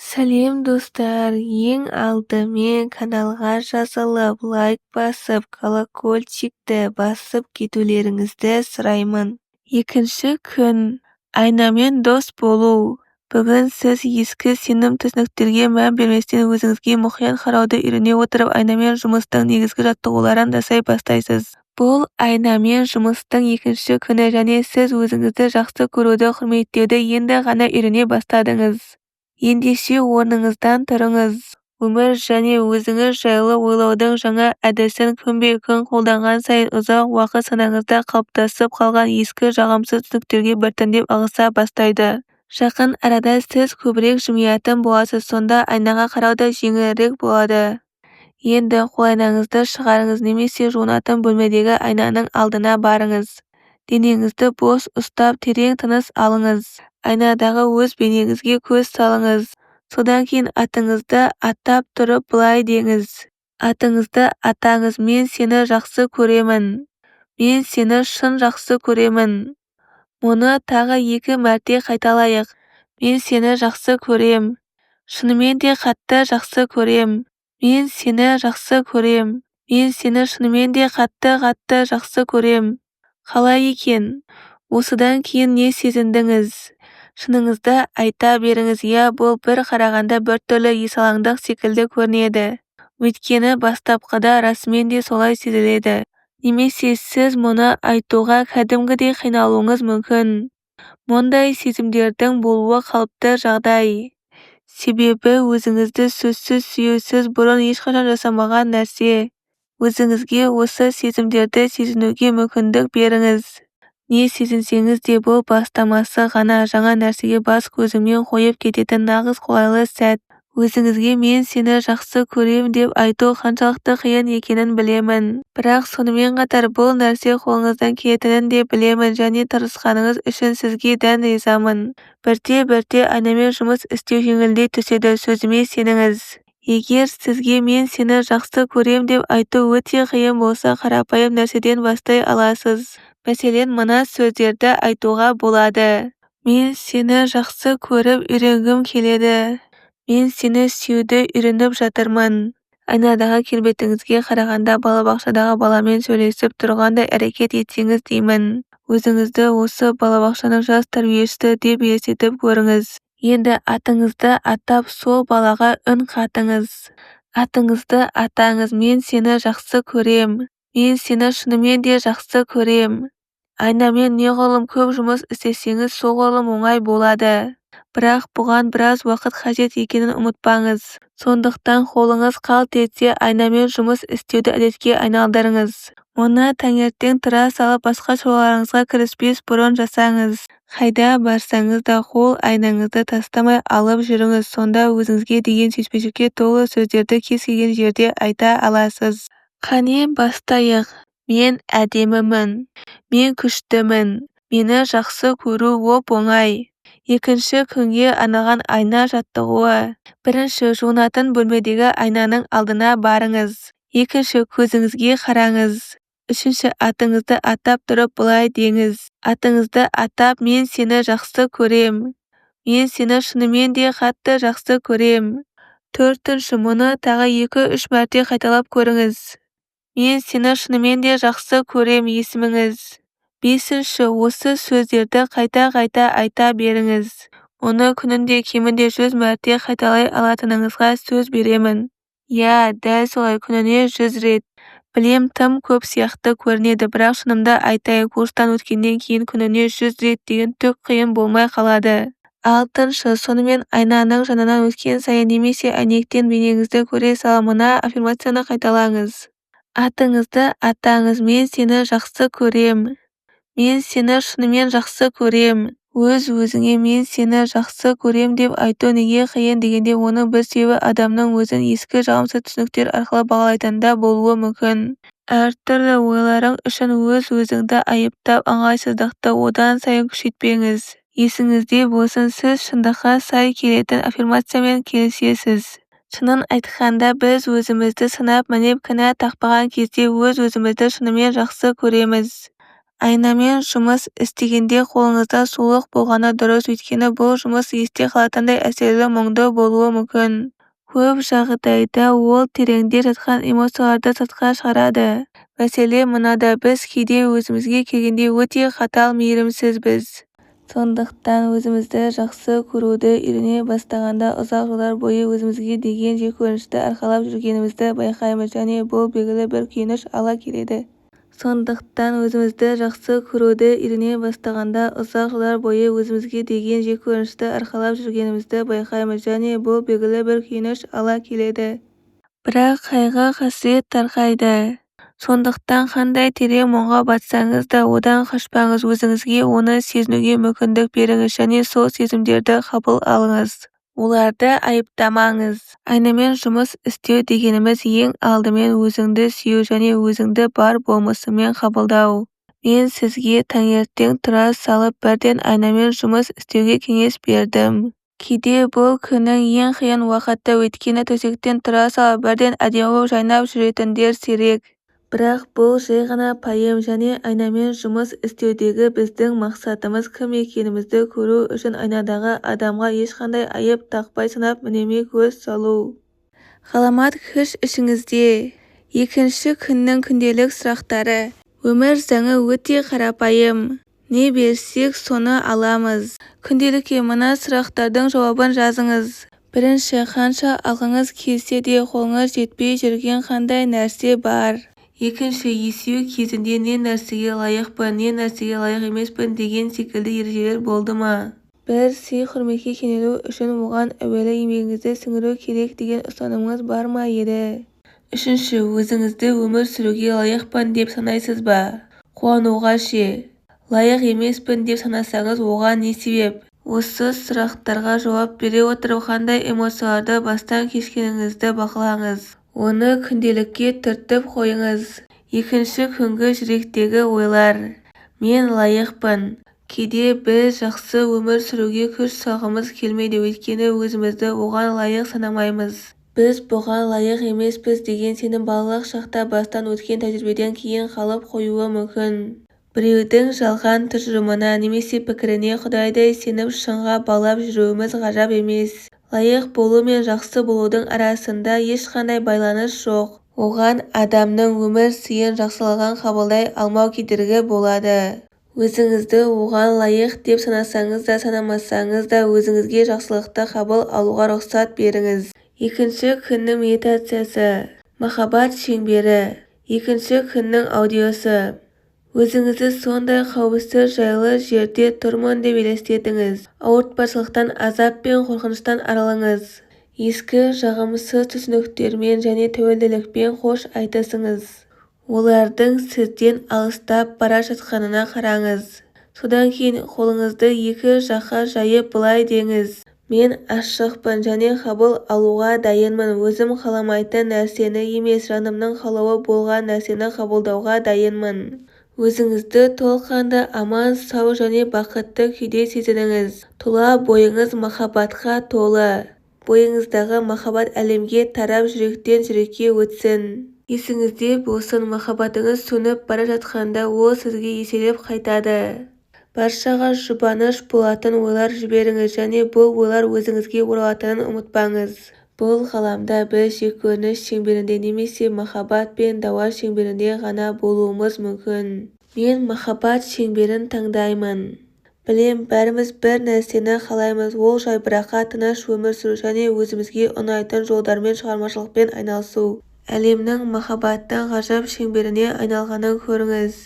Сәлем достар, ең алдымен каналға жазылып, лайк басып, колокольчикті басып кетулеріңізді сұраймын. Екінші күн, айнамен дос болу. Бүгін сіз ескі сенім түсініктерге мән берместен өзіңізге мұқият қарауды үйрене отырып, айнамен жұмыстың негізгі жаттығуларын жасай бастайсыз. Бұл айнамен жұмыстың екінші күні және сіз өзіңізді жақсы көруді, құрметтеуді енді ғана үйрене бастадыңыз. Ендеше орныңыздан тұрыңыз. Өмір және өзіңіз жайлы ойлаудың жаңа әдісін күнбе-күн қолданған сайын ұзақ уақыт санаңызда қалыптасып қалған ескі жағымсыз түсініктерге біртіндеп ығыса бастайды. Жақын арада сіз көбірек жымиятын боласыз, сонда айнаға қарау да жеңілірек болады. Енді қол айнаңызды шығарыңыз немесе жуынатын бөлмедегі айнаның алдына барыңыз. Денеңізді бос ұстап терең тыныс алыңыз. Айнадағы өз бейнеңізге көз салыңыз. Содан кейін атыңызды аттап тұрып былай деңіз. Атыңызды атаңыз, мен сені жақсы көремін. Мен сені шын жақсы көремін. Мұны тағы 2 мәрте қайталайық. Мен сені жақсы көрем. Шынымен де қатты жақсы көрем. Мен сені жақсы көрем. Мен сені шынымен де қатты жақсы көрем. Қалай екен? Осыдан кейін не сезіндіңіз? Шыныңызды айта беріңіз. Бұл бір қарағанда біртүрлі есалаңдық секілді көрінеді. Өйткені бастапқыда расымен де солай сезіледі. Немесе сіз мұны айтуға кәдімгідей қиналуыңыз мүмкін. Мұндай сезімдердің болуы қалыпты жағдай. Себебі өзіңізді сөзсіз сүюсіз бұрын ешқашан жасамаған нәрсе. Өзіңізге осы сезімдерді сезінуге мүмкіндік беріңіз. Не сезінсеңіз де бұл бастамасы ғана, жаңа нәрсеге бас көзіңмен қойып кететін нағыз қолайлы сәт. Өзіңізге мен сені жақсы көрем деп айту қаншалықты қиын екенін білемін. Бірақ сонымен қатар бұл нәрсе қолыңыздан келетінін де білемін және тырысқаныңыз үшін сізге дән ризамын. Бірте-бірте айнамен жұмыс істеу жеңілдей түседі, сөзіме сеніңіз. Егер сізге мен сені жақсы көрем деп айту өте қиын болса, қарапайым нәрседен бастай аласыз. Мәселен, мына сөздерді айтуға болады. Мен сені жақсы көріп үйренгім келеді. Мен сені сүюді үйреніп жатырмын. Айнадағы келбетіңізге қарағанда балабақшадағы баламен сөйлесіп тұрғандай әрекет етсеңіз деймін. Өзіңізді осы балабақшаның жас тәрбиешісі деп елестетіп көріңіз. Енді атыңызды атап сол балаға үн қатыңыз. Атыңызды атаңыз, мен сені жақсы көрем. Мен сені шынымен де жақсы көрем. Айнамен неғұрлым көп жұмыс істесеңіз, соғұрлым оңай болады. Бірақ бұған біраз уақыт қажет екенін ұмытпаңыз. Сондықтан қолыңыз қалт етсе, айнамен жұмыс істеуді әдетке айналдырыңыз. Оны таңертең тұра салып басқа шаруаларыңызға кіріспес бұрын жасаңыз. Қайда барсаңыз да қол айнаңызды тастамай алып жүріңіз. Сонда өзіңізге деген сүйіспеншілікке толы сөздерді кез келген жерде айта аласыз. Қане бастайық. Мен әдемімін. Мен күштімін. Мені жақсы көру оп-оңай. Екінші күнге арналған айна жаттығуы. Бірінші, жуынатын бөлмедегі айнаның алдына барыңыз. Екінші, көзіңізге қараңыз. Үшінші, атыңызды атап тұрып былай деңіз. Атыңызды атап, мен сені жақсы көрем. Мен сені шынымен де қатты жақсы көрем. Төртінші, мұны тағы 2-3 мәрте қайталап көріңіз. Мен сені шынымен де жақсы көрем есіміңіз. Бесінші, осы сөздерді қайта-қайта айта беріңіз. Оны күнінде кемінде 100 мәрте қайталай алатыныңызға сөз беремін. Дәл солай, күніне 100 рет. Білем, тым көп сияқты көрінеді, бірақ шынымды айтайын, курстан өткеннен кейін күніне 100 рет деген түк қиын болмай қалады. Алтыншы, сонымен айнаның жанынан өткен сайын немесе әйнектен бейнеңізді көре сала мына аффирмацияны қайталаңыз. Атыңызды атаңыз, мен сені жақсы көрем. Мен сені шынымен жақсы көрем. Өз-өзіңе мен сені жақсы көрем деп айту неге қиын дегенде, оның бір себебі адамның өзін ескі жағымсыз түсініктер арқылы бағалайтында болуы мүмкін. Әртүрлі ойларың үшін өз-өзіңді айыптап, ыңғайсыздықты одан сайын күшейтпеңіз. Есіңізде болсын, сіз шындыққа сай келетін аффирмациямен келісесіз. Шынын айтқанда, біз өзімізді сынап мінеп кінә тақпаған кезде өз-өзімізді шынымен жақсы көреміз. Айнамен жұмыс істегенде қолыңызда сұлулық болғаны дұрыс, өйткені бұл жұмыс есте қалатындай әсерлі, мұңды болуы мүмкін. Көп жағдайда ол тереңде жатқан эмоцияларды сыртқа шығарады. Мәселе мынада, біз кейде өзімізге келгенде өте қатал, мейірімсізбіз. Сондықтан өзімізді жақсы көруді үйрене бастағанда ұзақ жылдар бойы өзімізге деген жеккөрінішті арқалап жүргенімізді байқаймыз, және бұл белгілі бір күйініш ала келеді. Сондықтан өзімізді жақсы көруді үйрене бастағанда ұзақ жылдар бойы өзімізге деген жеккөрінішті арқалап жүргенімізді байқаймыз, және бұл белгілі бір күйініш ала келеді. Бірақ қайғы-қасірет тарқайды. Сондықтан қандай терең мұңға батсаңыз да одан қашпаңыз, өзіңізге оны сезінуге мүмкіндік беріңіз, және сол сезімдерді қабыл алыңыз. Оларды айыптамаңыз. Айнамен жұмыс істеу дегеніміз ең алдымен өзіңді сүю және өзіңді бар болмысыңмен қабылдау. Мен сізге таңертең тұра салып бірден айнамен жұмыс істеуге кеңес бердім. Кейде бұл күннің ең қиын уақыты, өйткені төсектен тұра салып бірден әдемі болып жайнап жүретіндер сирек. Бірақ бұл жай ғана пайым, және айнамен жұмыс істеудегі біздің мақсатымыз кім екенімізді көру үшін айнадағы адамға ешқандай айып тақпай санап үнемі көз салу. Ғаламат күш ішіңізде. Екінші күннің күнделік сұрақтары. Өмір заңы өте қарапайым. Не берсек, соны аламыз. Күнделікке мына сұрақтардың жауабын жазыңыз. Бірінші, қанша алғыңыз келсе де қолыңыз жетпей жүрген қандай нәрсе бар? Екінші, есею кезінде не нәрсеге лайықпын, не нәрсеге лайық емеспін деген секілді ережелер болды ма? Бір сый-құрметке кенелу үшін оған әуелі еңбегіңізді сіңіру керек деген ұстанымыңыз бар ма еді? Үшінші, өзіңізді өмір сүруге лайықпын деп санайсыз ба? Қуануға ше? Лайық емеспін деп санасаңыз, оған не себеп? Осы сұрақтарға жауап бере отырып қандай эмоцияларды бастан кешкеніңізді бақылаңыз. Оны күнделікке түртіп қойыңыз. Екінші күнгі жүректегі ойлар. Мен лайықпын. Кейде біз жақсы өмір сүруге күш салғымыз келмейді, өйткені өзімізді оған лайық санамаймыз. Біз бұған лайық емеспіз деген сенім балалық шақта бастан өткен тәжірибеден кейін қалып қоюы мүмкін. Біреудің жалған тұжырымына немесе пікіріне құдайдай сеніп шыңға балап жүруіміз ғажап емес. Лайық болу мен жақсы болудың арасында ешқандай байланыс жоқ. Оған адамның өмір сыйын жақсылығын қабылдай алмау кедергі болады. Өзіңізді оған лайық деп санасаңыз да санамасаңыз да өзіңізге жақсылықты қабыл алуға рұқсат беріңіз. Екінші күннің медитациясы. Махаббат шеңбері. Екінші күннің аудиосы. Өзіңізді сондай қауіпсіз жайлы жерде тұрмын деп елестетіңіз. Ауыртпашылықтан, азап пен қорқыныштан арылыңыз. Ескі жағымсыз түсініктермен және тәуелділікпен қош айтысыңыз. Олардың сізден алыстап бара жатқанына қараңыз. Содан кейін қолыңызды екі жаққа жайып былай деңіз. Мен ашықпын және қабыл алуға дайынмын. Өзім қаламайтын нәрсені емес, жанымның қалауы болған нәрсені қабылдауға дайынмын. Өзіңізді толыққанды аман, сау және бақытты күйде сезініңіз. Тұла бойыңыз махаббатқа толы. Бойыңыздағы махаббат әлемге тарап жүректен жүрекке өтсін. Есіңізде болсын, махаббатыңыз сөніп бара жатқанда ол сізге еселеп қайтады. Баршаға жұбаныш болатын ойлар жіберіңіз, және бұл ойлар өзіңізге оралатынын ұмытпаңыз. Бұл ғаламда біз жеккөрініш шеңберінде немесе махаббат пен дауа шеңберінде ғана болуымыз мүмкін. Мен махаббат шеңберін таңдаймын. Білем, бәріміз бір нәрсені қалаймыз, ол жайбарақат, тыныш өмір сүру және өзімізге ұнайтын жолдармен шығармашылықпен айналысу. Әлемнің махаббаттың ғажап шеңберіне айналғанын көріңіз.